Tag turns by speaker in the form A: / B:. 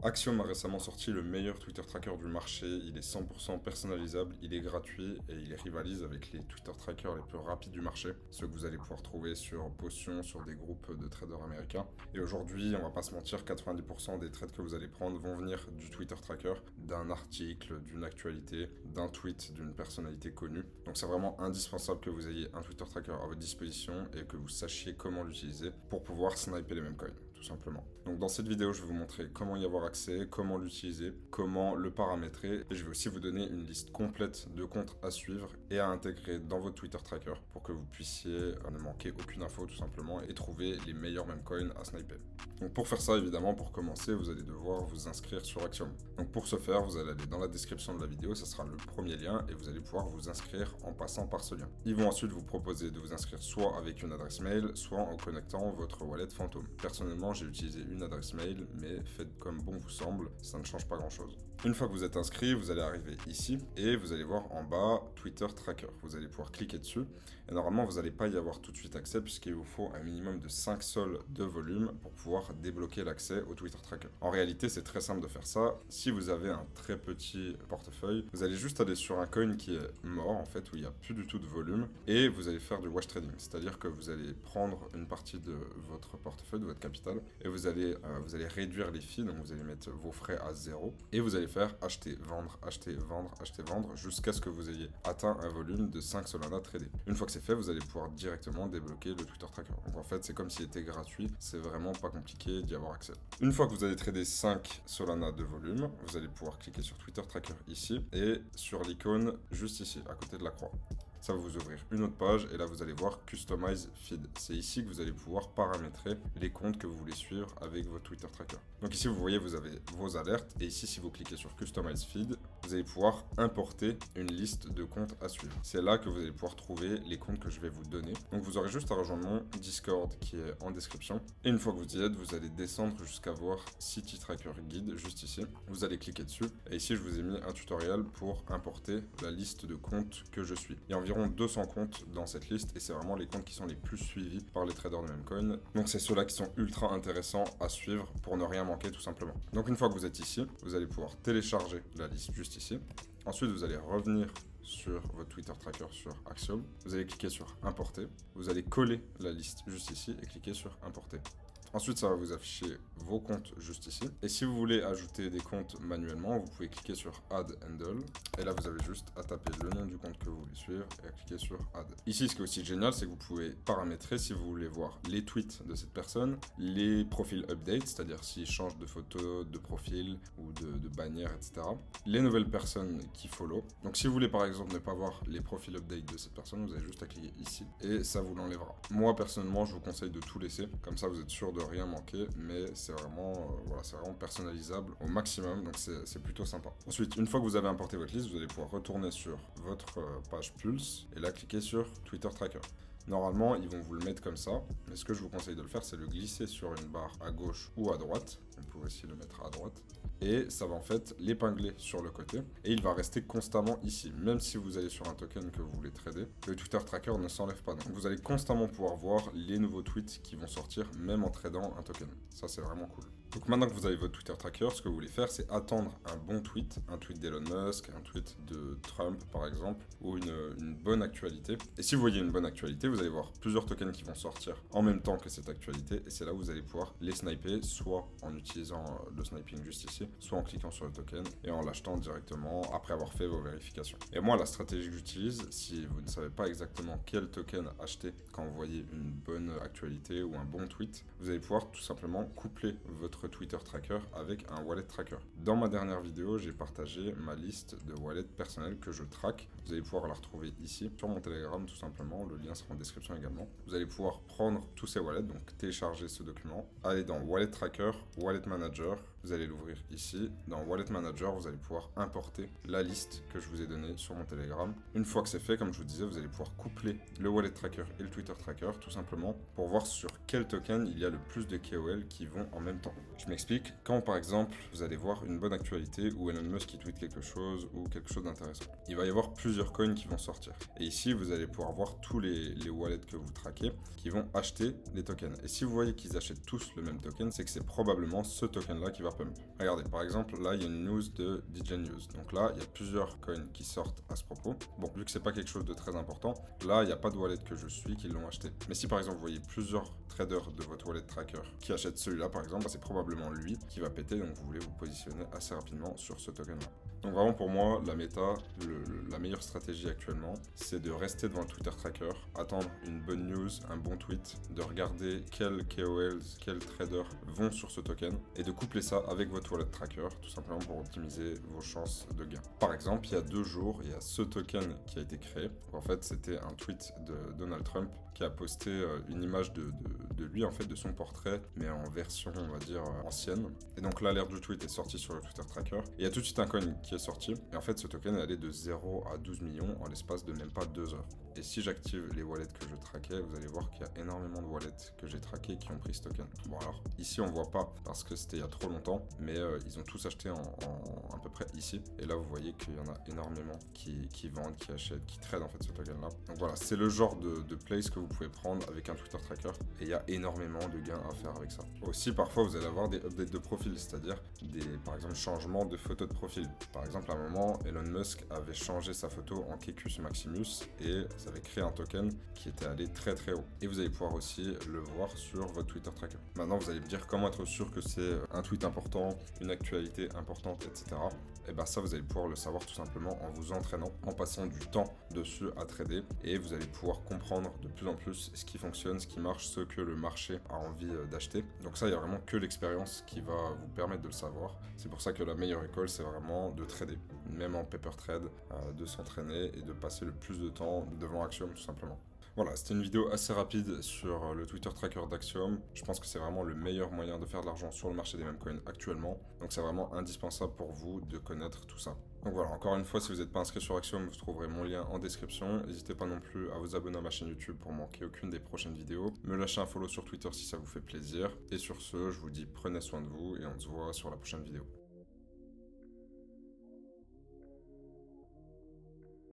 A: Axiom a récemment sorti le meilleur Twitter tracker du marché. Il est 100% personnalisable, il est gratuit et il rivalise avec les Twitter trackers les plus rapides du marché, ceux que vous allez pouvoir trouver sur Potion, sur des groupes de traders américains. Et aujourd'hui, on va pas se mentir, 90% des trades que vous allez prendre vont venir du Twitter tracker, d'un article, d'une actualité, d'un tweet, d'une personnalité connue. Donc c'est vraiment indispensable que vous ayez un Twitter tracker à votre disposition et que vous sachiez comment l'utiliser pour pouvoir sniper les mêmes coins, tout simplement. Donc dans cette vidéo, je vais vous montrer comment y avoir accès, comment l'utiliser, comment le paramétrer et je vais aussi vous donner une liste complète de comptes à suivre et à intégrer dans votre Twitter tracker pour que vous puissiez ne manquer aucune info tout simplement et trouver les meilleurs meme coins à sniper. Donc pour faire ça, évidemment, pour commencer, vous allez devoir vous inscrire sur Axiom. Donc pour ce faire, vous allez aller dans la description de la vidéo, ça sera le premier lien et vous allez pouvoir vous inscrire en passant par ce lien. Ils vont ensuite vous proposer de vous inscrire soit avec une adresse mail, soit en connectant votre wallet fantôme. Personnellement, j'ai utilisé une adresse mail, mais faites comme bon vous semble, ça ne change pas grand chose. Une fois que vous êtes inscrit, vous allez arriver ici et vous allez voir en bas Twitter Tracker. Vous allez pouvoir cliquer dessus et normalement vous n'allez pas y avoir tout de suite accès puisqu'il vous faut un minimum de 5 sols de volume pour pouvoir débloquer l'accès au Twitter Tracker. En réalité, c'est très simple de faire ça. Si vous avez un très petit portefeuille, vous allez juste aller sur un coin qui est mort en fait, où il n'y a plus du tout de volume et vous allez faire du wash trading. C'est-à-dire que vous allez prendre une partie de votre portefeuille, de votre capital et vous allez réduire les fees, donc vous allez mettre vos frais à 0 et vous allez faire acheter, vendre, acheter, vendre, acheter, vendre jusqu'à ce que vous ayez atteint un volume de 5 Solana tradés. Une fois que c'est fait, vous allez pouvoir directement débloquer le Twitter Tracker. Donc en fait, c'est comme s'il était gratuit, c'est vraiment pas compliqué d'y avoir accès. Une fois que vous avez tradé 5 Solana de volume, vous allez pouvoir cliquer sur Twitter Tracker ici et sur l'icône juste ici, à côté de la croix. Ça va vous ouvrir une autre page et là vous allez voir Customize Feed. C'est ici que vous allez pouvoir paramétrer les comptes que vous voulez suivre avec votre Twitter Tracker. Donc ici vous voyez vous avez vos alertes et ici si vous cliquez sur Customize Feed, vous allez pouvoir importer une liste de comptes à suivre. C'est là que vous allez pouvoir trouver les comptes que je vais vous donner. Donc vous aurez juste à rejoindre mon Discord qui est en description. Et une fois que vous y êtes, vous allez descendre jusqu'à voir City Tracker Guide juste ici. Vous allez cliquer dessus et ici je vous ai mis un tutoriel pour importer la liste de comptes que je suis. Il y a environ 200 comptes dans cette liste et c'est vraiment les comptes qui sont les plus suivis par les traders de memecoin. Donc c'est ceux-là qui sont ultra intéressants à suivre pour ne rien manquer tout simplement. Donc une fois que vous êtes ici, vous allez pouvoir télécharger la liste juste ici. Ensuite vous allez revenir sur votre Twitter Tracker sur Axiom. Vous allez cliquer sur importer. Vous allez coller la liste juste ici et cliquer sur importer. Ensuite, ça va vous afficher vos comptes juste ici. Et si vous voulez ajouter des comptes manuellement, vous pouvez cliquer sur Add Handle. Et là, vous avez juste à taper le nom du compte que vous voulez suivre et à cliquer sur Add. Ici, ce qui est aussi génial, c'est que vous pouvez paramétrer si vous voulez voir les tweets de cette personne, les profils update, c'est-à-dire s'il change de photo, de profil ou de bannière, etc. Les nouvelles personnes qui follow. Donc, si vous voulez par exemple ne pas voir les profils update de cette personne, vous avez juste à cliquer ici et ça vous l'enlèvera. Moi, personnellement, je vous conseille de tout laisser. Comme ça, vous êtes sûr de rien manquer, mais c'est vraiment, c'est vraiment personnalisable au maximum, donc c'est plutôt sympa. Ensuite, une fois que vous avez importé votre liste, vous allez pouvoir retourner sur votre page Pulse et là cliquer sur Twitter Tracker. Normalement, ils vont vous le mettre comme ça, mais ce que je vous conseille de le faire, c'est le glisser sur une barre à gauche ou à droite. Vous pouvez aussi le mettre à droite. Et ça va en fait l'épingler sur le côté. Et il va rester constamment ici. Même si vous allez sur un token que vous voulez trader, le Twitter Tracker ne s'enlève pas. Donc vous allez constamment pouvoir voir les nouveaux tweets qui vont sortir, même en tradant un token. Ça, c'est vraiment cool. Donc maintenant que vous avez votre Twitter Tracker, ce que vous voulez faire, c'est attendre un bon tweet. Un tweet d'Elon Musk, un tweet de Trump, par exemple, ou une bonne actualité. Et si vous voyez une bonne actualité, vous allez voir plusieurs tokens qui vont sortir en même temps que cette actualité. Et c'est là où vous allez pouvoir les sniper, soit en utilisant le sniping juste ici, soit en cliquant sur le token et en l'achetant directement après avoir fait vos vérifications. Et moi, la stratégie que j'utilise, si vous ne savez pas exactement quel token acheter quand vous voyez une bonne actualité ou un bon tweet, vous allez pouvoir tout simplement coupler votre Twitter Tracker avec un wallet tracker. Dans ma dernière vidéo, j'ai partagé ma liste de wallets personnels que je traque. Vous allez pouvoir la retrouver ici sur mon Telegram tout simplement, le lien sera en description également. Vous allez pouvoir prendre tous ces wallets, donc télécharger ce document, aller dans Wallet Tracker, Wallet Manager, vous allez l'ouvrir ici. Dans Wallet Manager, vous allez pouvoir importer la liste que je vous ai donnée sur mon Telegram. Une fois que c'est fait, comme je vous disais, vous allez pouvoir coupler le Wallet Tracker et le Twitter Tracker tout simplement pour voir sur quel token il y a le plus de KOL qui vont en même temps. Je m'explique. Quand par exemple, vous allez voir une bonne actualité ou Elon Musk qui tweet quelque chose ou quelque chose d'intéressant, il va y avoir plusieurs coins qui vont sortir. Et ici, vous allez pouvoir voir tous les wallets que vous traquez qui vont acheter les tokens. Et si vous voyez qu'ils achètent tous le même token, c'est que c'est probablement ce token-là qui va Pump. Regardez, par exemple, là, il y a une news de DJ News. Donc là, il y a plusieurs coins qui sortent à ce propos. Bon, vu que c'est pas quelque chose de très important, là, il n'y a pas de wallet que je suis qui l'ont acheté. Mais si par exemple, vous voyez plusieurs traders de votre wallet tracker qui achètent celui-là, par exemple, c'est probablement lui qui va péter. Donc vous voulez vous positionner assez rapidement sur ce token-là. Donc vraiment pour moi, la méta, la meilleure stratégie actuellement, c'est de rester devant le Twitter tracker, attendre une bonne news, un bon tweet, de regarder quels KOLs, quels traders vont sur ce token et de coupler ça avec votre wallet tracker, tout simplement pour optimiser vos chances de gain. Par exemple, il y a 2 jours, il y a ce token qui a été créé. En fait, c'était un tweet de Donald Trump qui a posté une image de lui, en fait, de son portrait, mais en version, on va dire, ancienne. Et donc là, l'alerte du tweet est sortie sur le Twitter tracker. Et il y a tout de suite un coin qui est sorti. Et en fait, ce token est allé de 0 à 12 millions en l'espace de même pas 2 heures. Et si j'active les wallets que je traquais, vous allez voir qu'il y a énormément de wallets que j'ai traqués qui ont pris ce token. Bon alors, ici on voit pas parce que c'était il y a trop longtemps, mais ils ont tous acheté en à peu près ici. Et là vous voyez qu'il y en a énormément qui vendent, qui achètent, qui tradent en fait ce token là. Donc voilà, c'est le genre de place que vous pouvez prendre avec un Twitter tracker et il y a énormément de gains à faire avec ça. Aussi parfois vous allez avoir des updates de profil, c'est-à-dire par exemple changements de photo de profil. Par exemple à un moment, Elon Musk avait changé sa photo en Kekus Maximus et ça avait créé un token qui était allé très très haut. Et vous allez pouvoir aussi le voir sur votre Twitter tracker. Maintenant, vous allez me dire comment être sûr que c'est un tweet important, une actualité importante, etc. Et bien ça, vous allez pouvoir le savoir tout simplement en vous entraînant, en passant du temps dessus à trader. Et vous allez pouvoir comprendre de plus en plus ce qui fonctionne, ce qui marche, ce que le marché a envie d'acheter. Donc ça, il n'y a vraiment que l'expérience qui va vous permettre de le savoir. C'est pour ça que la meilleure école, c'est vraiment de trader, même en paper trade, de s'entraîner et de passer le plus de temps devant Axiom tout simplement. Voilà, c'était une vidéo assez rapide sur le Twitter tracker d'Axiom. Je pense que c'est vraiment le meilleur moyen de faire de l'argent sur le marché des meme-coins actuellement. Donc c'est vraiment indispensable pour vous de connaître tout ça. Donc voilà, encore une fois, si vous n'êtes pas inscrit sur Axiom, vous trouverez mon lien en description. N'hésitez pas non plus à vous abonner à ma chaîne YouTube pour manquer aucune des prochaines vidéos. Me lâcher un follow sur Twitter si ça vous fait plaisir. Et sur ce, je vous dis prenez soin de vous et on se voit sur la prochaine vidéo.